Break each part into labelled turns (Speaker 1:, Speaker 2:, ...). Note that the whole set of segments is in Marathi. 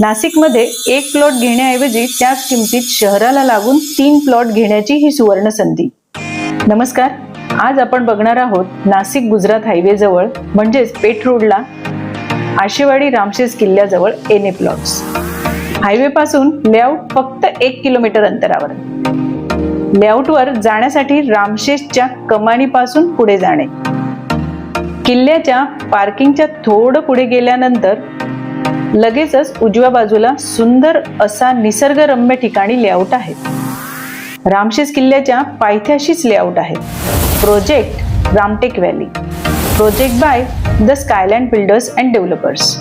Speaker 1: नाशिकमध्ये एक प्लॉट घेण्याऐवजी त्याच किमतीत शहराला लागून 3 प्लॉट घेण्याची ही सुवर्ण संधी. नमस्कार, आज आपण बघणार आहोत नाशिक गुजरात हायवे जवळ म्हणजेच पेठ रोडला Ashewadi Ramshej किल्ल्याजवळ NA plots. Highway पासून लेआउट फक्त 1 किलोमीटर अंतरावर. लेआउटवर जाण्यासाठी रामशेजच्या कमानीपासून पुढे जाणे. किल्ल्याच्या पार्किंगच्या थोडं पुढे गेल्यानंतर लगेचच उजव्या बाजूला सुंदर असा निसर्गरम्य ठिकाणी लेआउट आहे. रामशेज किल्ल्याच्या पायथ्याशीच लेआउट आहे. Project Ramtek valley, project by the Skyland builders and developers.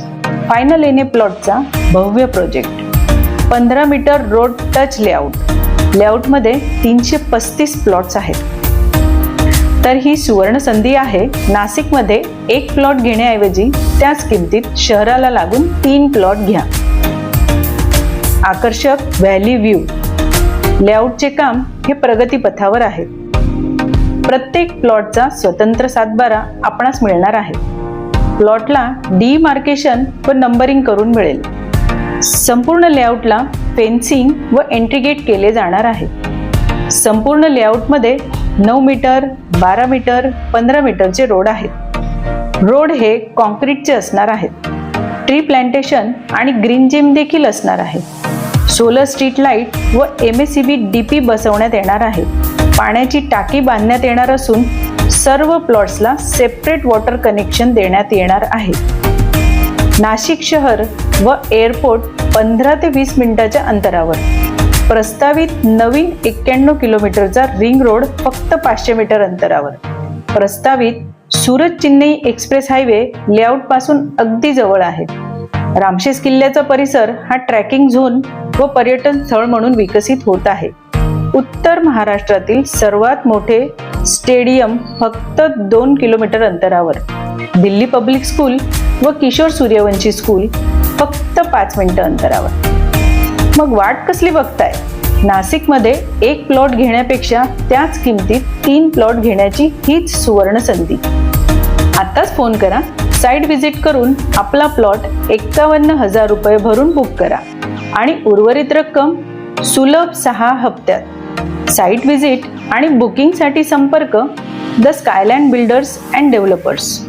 Speaker 1: Final NA प्लॉटचा भव्य project. 15 metre road touch layout. लेआउटमध्ये 335 प्लॉट्स आहेत. तर ही सुवर्ण संधी आहे नाशिकमध्ये एक प्लॉट घेण्याऐवजी त्याच किमतीत शहराला लागून 3 प्लॉट घ्या. आकर्षक व्हॅली व्ह्यू. लेआउटचे काम हे प्रगतीपथावर आहे. प्रत्येक प्लॉटचा स्वतंत्र सातबारा आपणास मिळणार आहे. प्लॉटला डिमार्केशन व नंबरिंग करून मिळेल. संपूर्ण लेआउटला फेन्सिंग व एंट्री गेट केले जाणार आहे. संपूर्ण लेआउटमध्ये 9 मीटर, 12 मीटर, 15 मीटरचे रोड आहेत. रोड हे कॉन्क्रीटचे असणार आहेत. ट्री प्लांटेशन आणि ग्रीन जिम देखील असणार आहे. सोलर स्ट्रीट लाईट व MACB DP बसवण्यात येणार आहे. पाण्याची टाकी बांधण्यात येणार असून सर्व प्लॉट्सला सेपरेट वॉटर कनेक्शन देण्यात येणार आहे. नाशिक शहर व एअरपोर्ट 15 ते 20 मिनिटाच्या अंतरावर. प्रस्तावित नवीन 91 किलोमीटरचा रिंग रोड फक्त 500 मीटर अंतरावर. प्रस्तावित Surat Chennai express highway layout पासून अगदी जवळ आहे. रामशेज किल्ल्याचा परिसर हा ट्रॅकिंग झोन व पर्यटन स्थळ म्हणून विकसित होत आहे. उत्तर महाराष्ट्रातील सर्वात मोठे स्टेडियम फक्त 2 किलोमीटर अंतरावर. दिल्ली पब्लिक स्कूल व किशोर सूर्यवंशी स्कूल फक्त 5 मिनिटं अंतरावर. मग वाट कसली बघताय? नाशिकमध्ये एक प्लॉट घेण्यापेक्षा त्याच किमतीत 3 प्लॉट घेण्याची हीच सुवर्ण संधी. आताच फोन करा. साईट व्हिजिट करून आपला प्लॉट 51,000 रुपये भरून बुक करा आणि उर्वरित रक्कम सुलभ 6 हप्त्यात. साईट व्हिजिट आणि बुकिंगसाठी संपर्क the Skyland builders and developers.